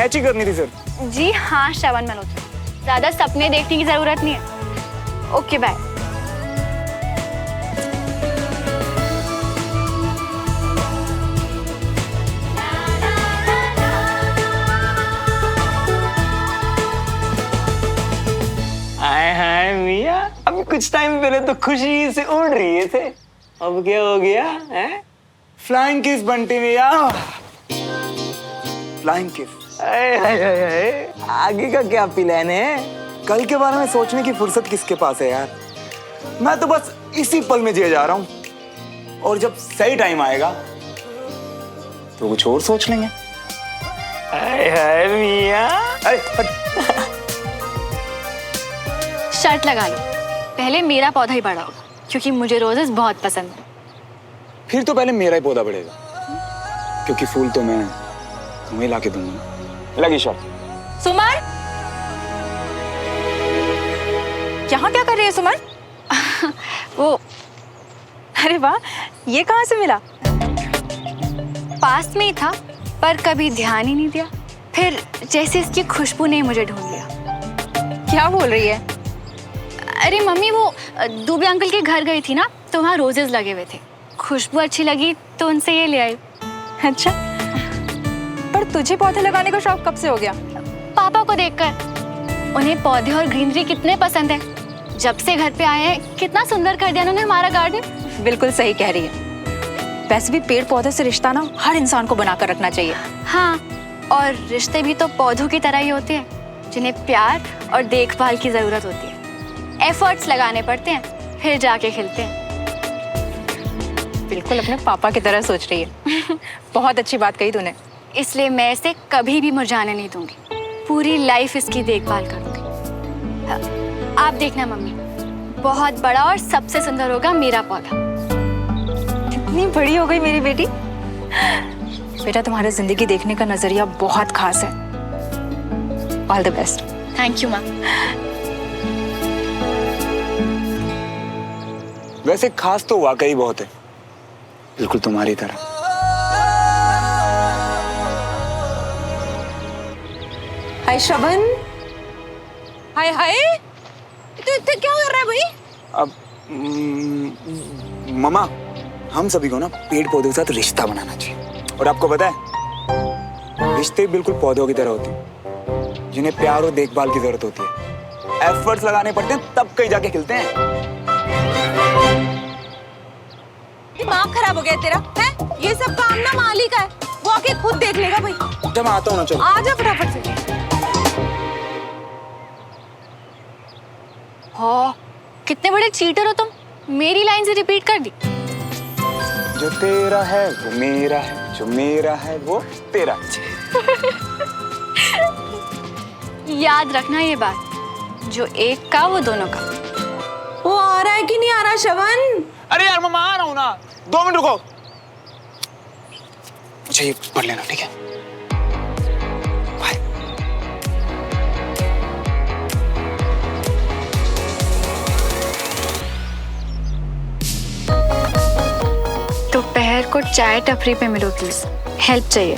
Sketch ही करनी थी सिर्फ। जी हाँ श्रवण मल्होत्रा, ज्यादा सपने देखने की जरूरत नहीं है। Okay bye. हाय हाय मिया, अभी कुछ टाइम पहले तो खुशी से उड़ रही थे, अब क्या हो गया है? फ्लाइंग किस बंटी मिया, फ्लाइंग किस। आगे का क्या प्लान है? कल के बारे में सोचने की फुर्सत किसके पास है यार। मैं तो बस इसी पल में जिए जा रहा हूँ, और जब सही टाइम आएगा तो कुछ और सोच लेंगे। हाय हाय मिया। शर्त लगा लो, पहले मेरा पौधा ही बड़ा होगा, क्योंकि मुझे रोजेस बहुत पसंद है। फिर तो पहले मेरा ही पौधा बढ़ेगा, क्योंकि फूल तो मैं तुम्हें ला के दूंगा। लगी शर्त। सुमन, यहाँ क्या कर रही है सुमन? वो अरे वाह, ये कहाँ से मिला? पास में ही था, पर कभी ध्यान ही नहीं दिया। फिर जैसे इसकी खुशबू ने मुझे ढूंढ लिया। क्या बोल रही है? अरे मम्मी, वो दुबे अंकल के घर गई थी ना, तो वहाँ रोजेस लगे हुए थे, खुशबू अच्छी लगी तो उनसे ये ले आई। अच्छा, पर तुझे पौधे लगाने का शौक कब से हो गया? पापा को देखकर। उन्हें पौधे और ग्रीनरी कितने पसंद है। जब से घर पे आए हैं, कितना सुंदर कर दिया उन्होंने हमारा गार्डन। बिल्कुल सही कह रही है। वैसे भी पेड़ पौधे से रिश्ता ना हर इंसान को बनाकर रखना चाहिए। हाँ, और रिश्ते भी तो पौधों की तरह ही होते हैं, जिन्हें प्यार और देखभाल की जरूरत होती है। एफर्ट्स लगाने पड़ते हैं, फिर जाके खिलते हैं। बिल्कुल अपने पापा की तरह सोच रही है। बहुत अच्छी बात कही तूने। इसलिए मैं इसे कभी भी मुरझाने नहीं दूंगी, पूरी लाइफ इसकी देखभाल करूंगी। आप देखना मम्मी, बहुत बड़ा और सबसे सुंदर होगा मेरा पौधा। कितनी बड़ी हो गई मेरी बेटी। बेटा, तुम्हारी जिंदगी देखने का नजरिया बहुत खास है। All the best. Thank you माँ। वैसे खास तो वाकई बहुत है, बिल्कुल तुम्हारी तरह। हाय श्रवण, हाय हाय, तू इतना क्या कर रहा है भाई? अब ममा, हम सभी को ना पेड़ पौधों के साथ रिश्ता बनाना चाहिए। और आपको पता है, रिश्ते बिल्कुल पौधों की तरह होते हैं, जिन्हें प्यार और देखभाल की जरूरत होती है। एफर्ट्स लगाने पड़ते हैं, तब कहीं जाके खिलते हैं। दिमाग खराब हो गया तेरा है? ये सब काम ना माली का है, वो आके खुद देख लेगा भाई। जब मैं आता हूँ ना, चलो आ जा फटाफट से। हो, कितने बड़े चीटर हो तुम, मेरी लाइन से रिपीट कर दी। जो तेरा है वो मेरा है, जो मेरा है वो तेरा। याद रखना ये बात, जो एक का वो दोनों का। वो आ रहा है कि नहीं आ रहा श्रवण? अरे यार मम्मा, आ रहा हूँ ना, 2 मिनट रुको। मुझे ये पढ़ लेना, ठीक है? बाय। दोपहर को चाय टपरी पे मिलो प्लीज, हेल्प चाहिए।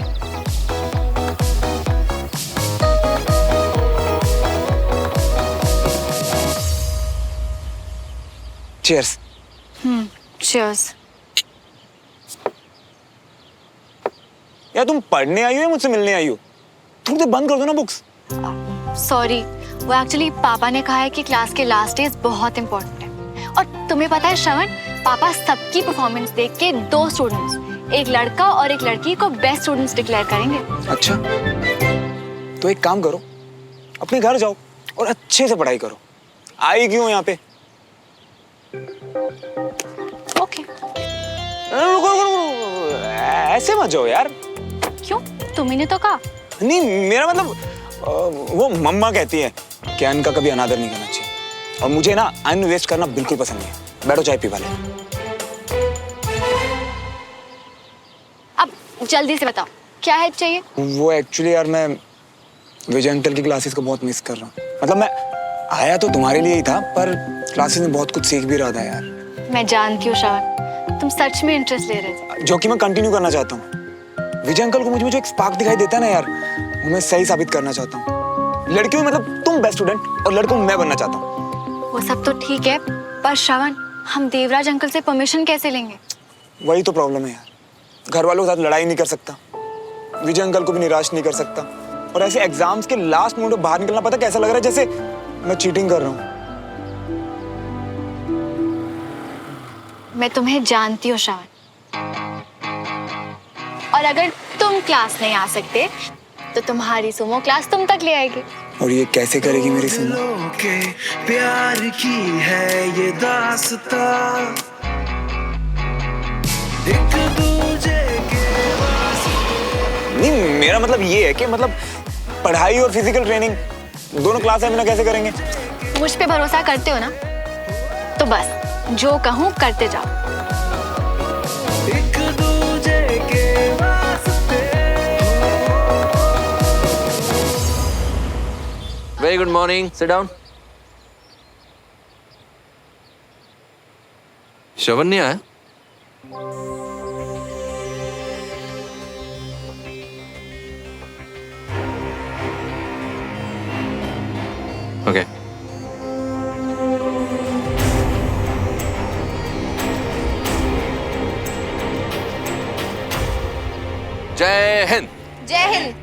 चीयर्स। चीयर्स। यार तुम पढ़ने आई हो या मुझसे मिलने आई हो? थोड़ी देर बंद कर दो ना बुक्स। सॉरी, वो एक्चुअली पापा ने कहा है कि क्लास के लास्ट डेज बहुत इंपॉर्टेंट है। और तुम्हें पता है श्रवण, पापा सबकी परफॉर्मेंस देख के 2 स्टूडेंट्स, एक लड़का और एक लड़की को बेस्ट स्टूडेंट्स डिक्लेयर करेंगे। अच्छा, तो एक काम करो, अपने घर जाओ और अच्छे से पढ़ाई करो। आई क्यों यहाँ पे? ओके। रुको रुको रुको, ऐसे मत जाओ यार। क्यों, तुम्ही ने तो कहा। नहीं, मेरा मतलब वो मम्मा कहती है कि अन्न का कभी अनादर नहीं करना चाहिए, और मुझे ना अन्न वेस्ट करना बिल्कुल पसंद नहीं है। बैठो, चाय पी वाले। अब जल्दी से बताओ, क्या हेल्प चाहिए? वो एक्चुअली यार, मैं विजय अंकल की क्लासेस को बहुत मिस कर रहा हूँ। मतलब मैं आया तो तुम्हारे लिए ही था, पर क्लासेस में बहुत कुछ सीख भी रहा था यार। मैं जानती हूँ श्रवण, तुम सच में इंटरेस्ट ले रहे थे, जो कि मैं कंटिन्यू करना चाहता हूँ। विजय अंकल को मुझ में जो एक स्पार्क दिखाई देता है ना यार, वो मैं सही साबित करना चाहता हूँ। लड़कियों में मतलब तुम बेस्ट स्टूडेंट और लड़कों में मैं बनना चाहता हूँ। वो सब तो ठीक है, पर श्रवण, हम देवराज अंकल से परमिशन कैसे लेंगे? वही तो प्रॉब्लम है यार। घर वालों के साथ लड़ाई नहीं कर सकता, विजय अंकल को भी निराश नहीं कर सकता, और ऐसे एग्जाम्स के लास्ट मोमेंट में बाहर निकलना पता कैसा लग रहा है, जैसे मैं चीटिंग कर रहा हूँ। मैं तुम्हें जानती हूँ श्रवण, और अगर तुम क्लास नहीं आ सकते तो तुम्हारी सुमो क्लास तुम तक ले आएगी। और ये कैसे करेगी मेरी सुमो? के प्यार की है ये दास्तां, एक दूजे के नहीं, मेरा मतलब ये है कि मतलब पढ़ाई और फिजिकल ट्रेनिंग दोनों क्लास में ना कैसे करेंगे? मुझ पे भरोसा करते हो ना, तो बस जो कहूँ करते जाओ। एक दूजे के वास्ते। Very good morning. Sit down. श्रवण नहीं आया? Okay. जय हिंद। जय हिंद।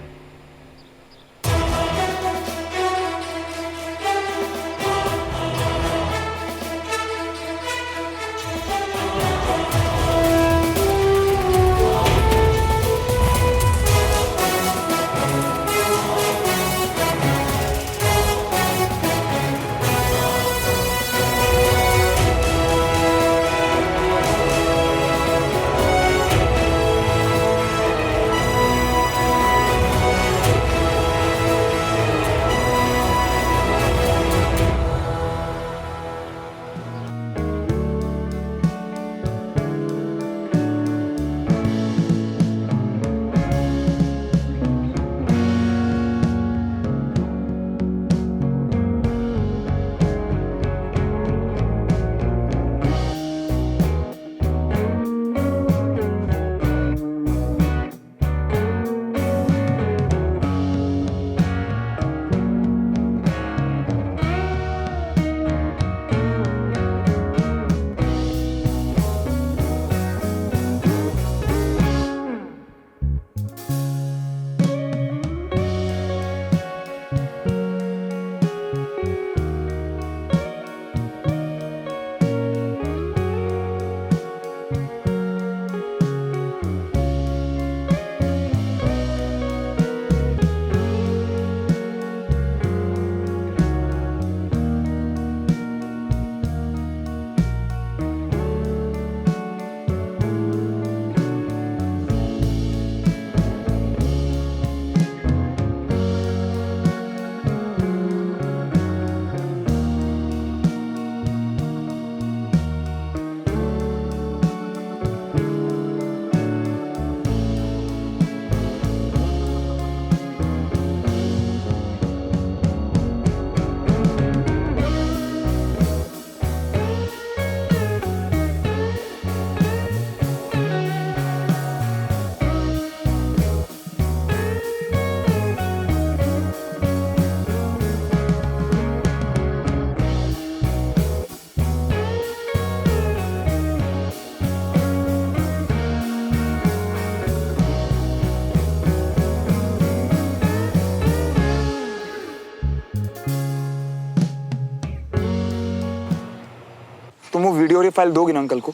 तुम वो वीडियो और ये फाइल दोगी ना अंकल को?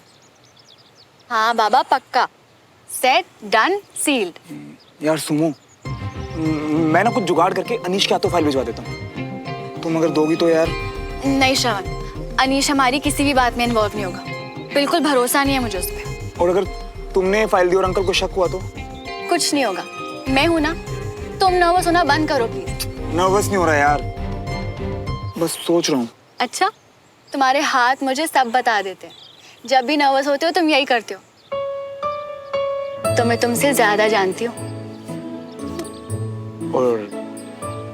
हाँ बाबा, पक्का। Set, done, sealed. यार सुमो, मैं ना कुछ जुगाड़ करके अनीश के हाथों फाइल भिजवा देता हूँ। तुम अगर दोगी तो यार। नहीं श्रवण, अनीश हमारी किसी भी बात में इन्वॉल्व नहीं होगा। बिल्कुल भरोसा नहीं है मुझे उस पर। और अगर तुमने फाइल दी और अंकल को शक हुआ तो? कुछ नहीं होगा, मैं हूं ना। तुम नर्वस होना बंद करो प्लीज। नर्वस नहीं हो रहा यार, बस सोच रहा हूँ। अच्छा, तुम्हारे हाथ मुझे सब बता देते हैं। जब भी नर्वस होते हो तुम यही करते हो। तो मैं तुमसे ज्यादा जानती हूँ। और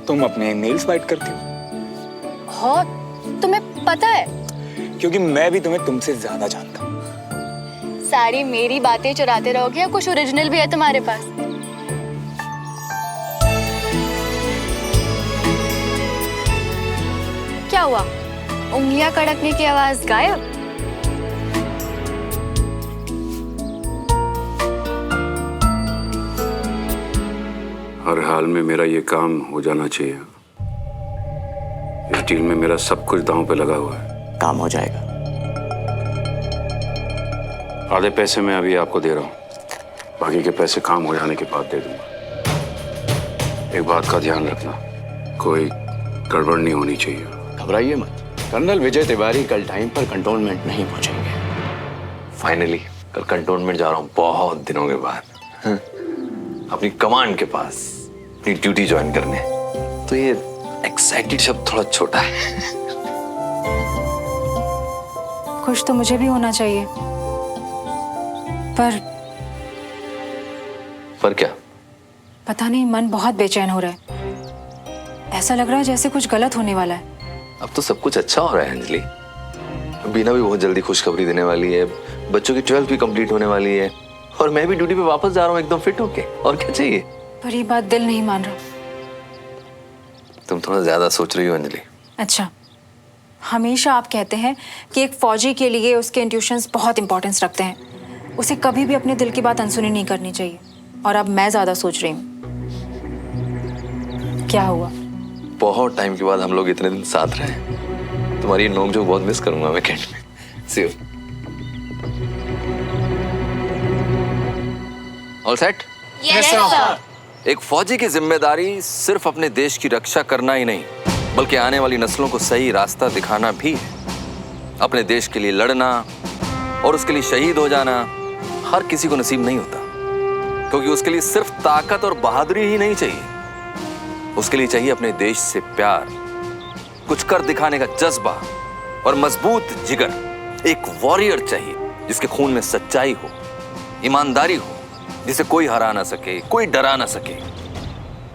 तुम अपने नेल्स बाइट करती हो? हो, तुम्हें पता है? क्योंकि मैं भी तुम्हें तुमसे ज्यादा जानता हूँ। सारी मेरी बातें चुराते रहोगे या कुछ ओरिजिनल भी है तुम्हारे पास? हुआ? उंगलियां कड़कने की आवाज गायब? हर हाल में मेरा ये काम हो जाना चाहिए। इस डील में मेरा सब कुछ दांव पे लगा हुआ है। काम हो जाएगा। आधे पैसे मैं अभी आपको दे रहा हूँ, बाकी के पैसे काम हो जाने के बाद दे दूंगा। एक बात का ध्यान रखना, कोई गड़बड़ नहीं होनी चाहिए। घबराइए मत, कर्नल विजय तिवारी कल टाइम पर कंटोनमेंट नहीं पहुंचेंगे। फाइनली कल कंटोनमेंट जा रहा हूँ बहुत दिनों के बाद, अपनी कमांड के पास अपनी ड्यूटी ज्वाइन करने। तो ये एक्साइटेड शब्द थोड़ा छोटा है। खुश तो मुझे भी होना चाहिए, पर क्या? पता नहीं, मन बहुत बेचैन हो रहा है। ऐसा लग रहा है जैसे कुछ गलत होने वाला है। अब तो सब कुछ अच्छा हो रहा है अंजलि। बीना भी बहुत जल्दी खुशखबरी देने वाली है, बच्चों की 12th भी कंप्लीट होने वाली है, और मैं भी ड्यूटी पे वापस जा रहा हूँ एकदम फिट होके। और क्या चाहिए? पर ये बात दिल नहीं मान रहा। तुम थोड़ा ज्यादा सोच रही हो अंजलि। अच्छा, हमेशा आप कहते हैं कि एक फौजी के लिए उसके इंट्यूशंस बहुत इंपॉर्टेंस रखते हैं, उसे कभी भी अपने दिल की बात अनसुनी नहीं करनी चाहिए। और अब मैं ज्यादा सोच रही हूँ। क्या हुआ? बहुत टाइम के बाद हम लोग इतने दिन साथ रहे। तुम्हारी नोक झोंक बहुत मिस करूंगा मैं कैंट में। See you. All set? Yes, sir. एक फौजी की जिम्मेदारी सिर्फ अपने देश की रक्षा करना ही नहीं, बल्कि आने वाली नस्लों को सही रास्ता दिखाना भी है। अपने देश के लिए लड़ना और उसके लिए शहीद हो जाना हर किसी को नसीब नहीं होता, क्योंकि उसके लिए सिर्फ ताकत और बहादुरी ही नहीं चाहिए, उसके लिए चाहिए अपने देश से प्यार, कुछ कर दिखाने का जज्बा और मजबूत जिगर। एक वॉरियर चाहिए जिसके खून में सच्चाई हो, ईमानदारी हो, जिसे कोई हरा ना सके, कोई डरा ना सके।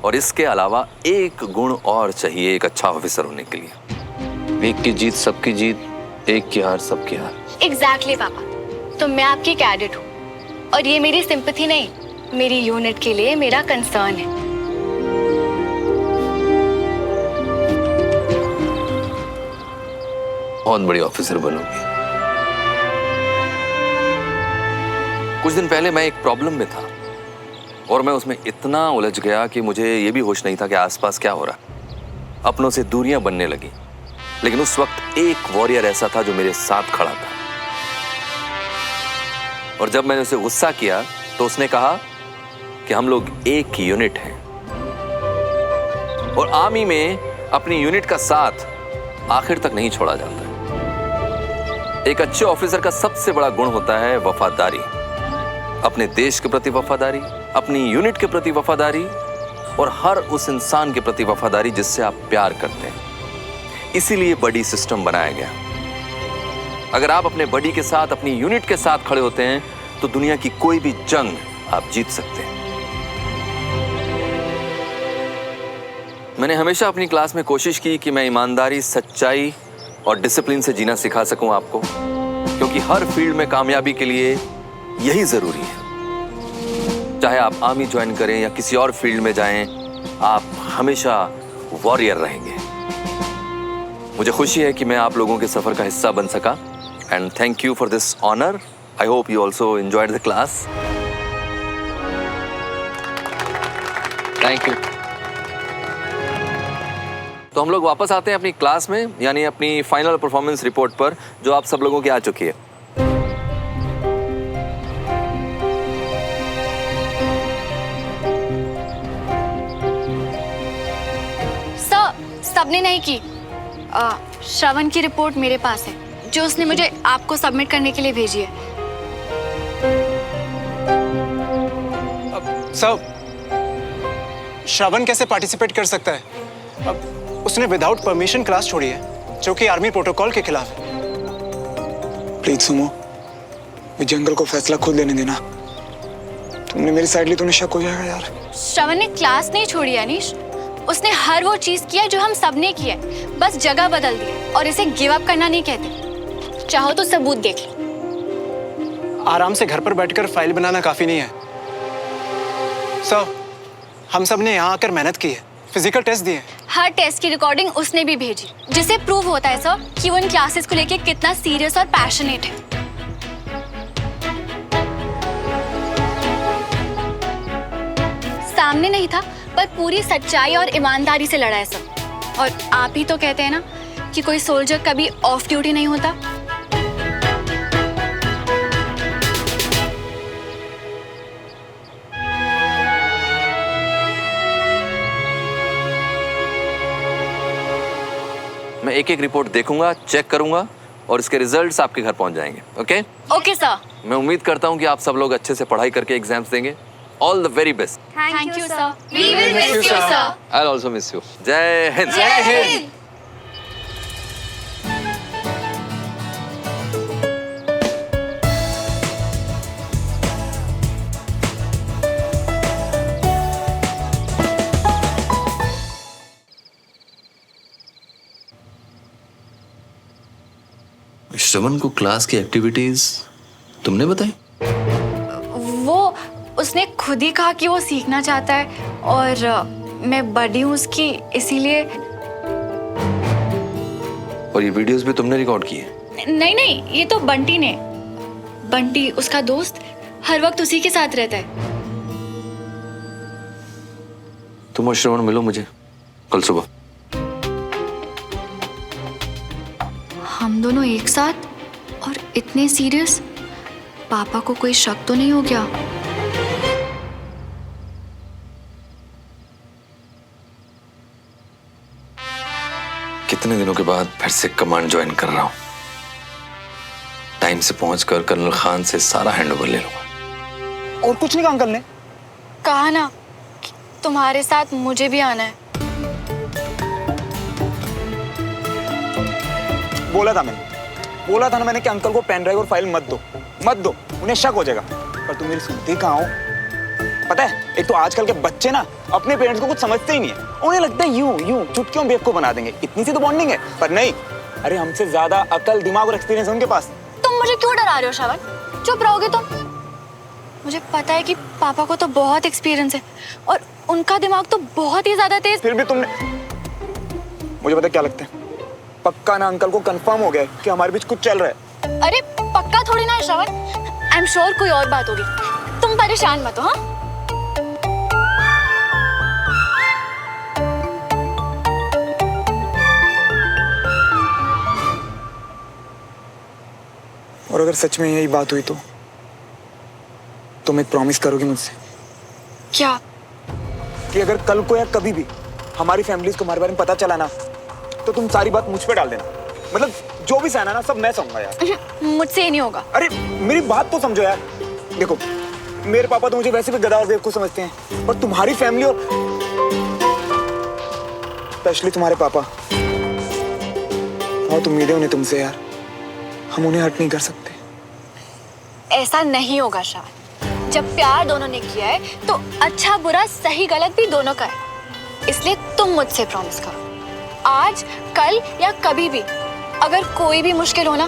और इसके अलावा एक गुण और चाहिए एक अच्छा ऑफिसर होने के लिए। एक की जीत सबकी जीत, एक की हार सबकी हार। एग्जैक्टली पापा, तो मैं आपकी कैडेट हूँ, और ये मेरी सिंपैथी नहीं, मेरी यूनिट के लिए मेरा कंसर्न है। बहुत बड़ी ऑफिसर बनोगी। कुछ दिन पहले मैं एक प्रॉब्लम में था और मैं उसमें इतना उलझ गया कि मुझे ये भी होश नहीं था कि आसपास क्या हो रहा। अपनों से दूरियां बनने लगी, लेकिन उस वक्त एक वॉरियर ऐसा था जो मेरे साथ खड़ा था। और जब मैंने उसे गुस्सा किया तो उसने कहा कि हम लोग एक ही यूनिट हैं, और आर्मी में अपनी यूनिट का साथ आखिर तक नहीं छोड़ा जाता। एक अच्छे ऑफिसर का सबसे बड़ा गुण होता है वफादारी। अपने देश के प्रति वफादारी, अपनी यूनिट के प्रति वफादारी, और हर उस इंसान के प्रति वफादारी जिससे आप प्यार करते हैं। इसीलिए बडी सिस्टम बनाया गया। अगर आप अपने बडी के साथ, अपनी यूनिट के साथ खड़े होते हैं तो दुनिया की कोई भी जंग आप जीत सकते हैं। मैंने हमेशा अपनी क्लास में कोशिश की कि मैं ईमानदारी, सच्चाई और डिसिप्लिन से जीना सिखा सकूं आपको, क्योंकि हर फील्ड में कामयाबी के लिए यही जरूरी है। चाहे आप आर्मी ज्वाइन करें या किसी और फील्ड में जाएं, आप हमेशा वॉरियर रहेंगे। मुझे खुशी है कि मैं आप लोगों के सफर का हिस्सा बन सका, and thank you for this honour. I hope you also enjoyed the class. Thank you. तो हम लोग वापस आते हैं अपनी क्लास में, यानी अपनी फाइनल परफॉर्मेंस रिपोर्ट पर, जो आप सब लोगों की आ चुकी है। सबने नहीं की। श्रवण की रिपोर्ट मेरे पास है, जो उसने मुझे आपको सबमिट करने के लिए भेजी है। सर, श्रवण कैसे पार्टिसिपेट कर सकता है? अब उसने विदाउट परमिशन क्लास छोड़ी है, जो कि आर्मी प्रोटोकॉल के खिलाफ है। प्लीज सुमो, विजय अंकल को फैसला खुद लेने देना। तुमने मेरी साइड ली तो शक हो जाएगा यार। श्रवण ने क्लास नहीं छोड़ी अनीश, उसने हर वो चीज किया जो हम सब ने किया, बस जगह बदल दी, और इसे गिव अप करना नहीं कहते। चाहो तो सबूत देख लो। आराम से घर पर बैठकर फाइल बनाना काफी नहीं है सर। हम सब ने यहाँ आकर मेहनत की है, फिजिकल टेस्ट दिए। हर टेस्ट की रिकॉर्डिंग उसने भी भेजी, जिससे प्रूव होता है सर कि वो इन क्लासेस को लेके कितना सीरियस और पैशनेट है। सामने नहीं था, पर पूरी सच्चाई और ईमानदारी से लड़ा है सर। और आप ही तो कहते हैं ना कि कोई सोल्जर कभी ऑफ ड्यूटी नहीं होता। मैं एक एक रिपोर्ट देखूंगा, चेक करूंगा और इसके रिजल्ट्स आपके घर पहुंच जाएंगे। Okay okay sir. मैं उम्मीद करता हूं कि आप सब लोग अच्छे से पढ़ाई करके एग्जाम्स देंगे। All the very best. Thank you sir. We will miss you sir. I will also miss you. जय हिंद। जय हिंद। श्रवण को क्लास की एक्टिविटीज तुमने बताई? वो उसने खुद ही कहा कि वो सीखना चाहता है और मैं बड़ी हूँ उसकी, इसीलिए। और ये वीडियोस भी तुमने रिकॉर्ड किए? नहीं नहीं, ये तो बंटी ने। बंटी उसका दोस्त हर वक्त उसी के साथ रहता है। तुम और श्रवण मिलो मुझे कल सुबह। हम दोनों एक साथ और इतने सीरियस? पापा को कोई शक तो नहीं हो गया? कितने दिनों के बाद फिर से कमांड ज्वाइन कर रहा हूं। टाइम से पहुंचकर कर्नल खान से सारा हैंडओवर ले लूंगा। और कुछ नहीं कहा अंकल ने? कहा ना कि तुम्हारे साथ मुझे भी आना है। बोला था ना मैंने कि अंकल को पेन ड्राइव और फाइल मत दो, उन्हें शक हो जाएगा। पर तुम मेरी सुनती कहाँ हो? पता है, एक तो आजकल के बच्चे ना अपने पेरेंट्स को कुछ समझते ही नहीं है। उन्हें लगता है यूं चुटकियों बेवकूफ बना देंगे, इतनी सी तो बॉन्डिंग है। पर नहीं, अरे हमसे ज्यादा अकल, दिमाग और एक्सपीरियंस है उनके पास। तुम मुझे क्यों डरा रहे हो श्रवण? चुप रहोगे तुम? मुझे पता है कि पापा को तो बहुत एक्सपीरियंस है और उनका दिमाग तो बहुत ही ज्यादा तेज। फिर भी तुमने, मुझे पता क्या लगता है, पक्का ना अंकल को कंफर्म हो गया कि हमारे बीच कुछ चल रहा है। अरे पक्का थोड़ी ना है श्रवण, आई एम श्योर कोई और बात होगी। तुम परेशान मत हो। हाँ, और अगर सच में यही बात हुई तो तुम एक प्रॉमिस करोगी मुझसे? क्या? कि अगर कल को या कभी भी हमारी फैमिलीज को हमारे बारे में पता चला ना, तो तुम सारी बात मुझ पे डाल देना। मतलब जो भी सहना ना, सब मैं सहूंगा यार। मुझसे ही नहीं होगा। अरे मेरी बात तो समझो यार। देखो, मेरे पापा तो मुझे वैसे भी गधा और बेवकूफ समझते हैं, और तुम्हारी फैमिली और स्पेशली तुम्हारे पापा, बहुत उम्मीदें उन्हें तुमसे यार। हम उन्हें हर्ट नहीं कर सकते। ऐसा नहीं होगा श्रवण। जब प्यार दोनों ने किया है तो अच्छा बुरा सही गलत भी दोनों का है। इसलिए तुम मुझसे प्रॉमिस करो, आज कल या कभी भी अगर कोई भी मुश्किल हो ना,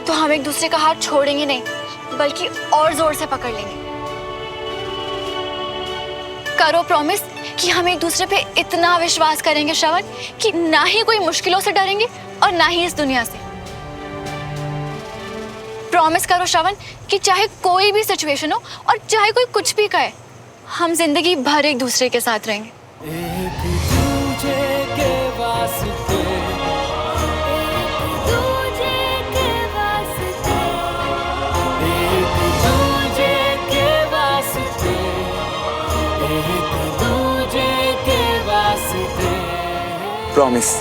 तो हम एक दूसरे का हाथ छोड़ेंगे नहीं, बल्कि और जोर से पकड़ लेंगे। करो प्रॉमिस कि हम एक दूसरे पे इतना विश्वास करेंगे श्रवण कि ना ही कोई मुश्किलों से डरेंगे और ना ही इस दुनिया से। प्रॉमिस करो श्रवण कि चाहे कोई भी सिचुएशन हो और चाहे कोई कुछ भी कहे, हम जिंदगी भर एक दूसरे के साथ रहेंगे। एक दूजे के वास्ते, एक दूजे के वास्ते, एक दूजे के वास्ते, एक दूजे के वास्ते। प्रॉमिस।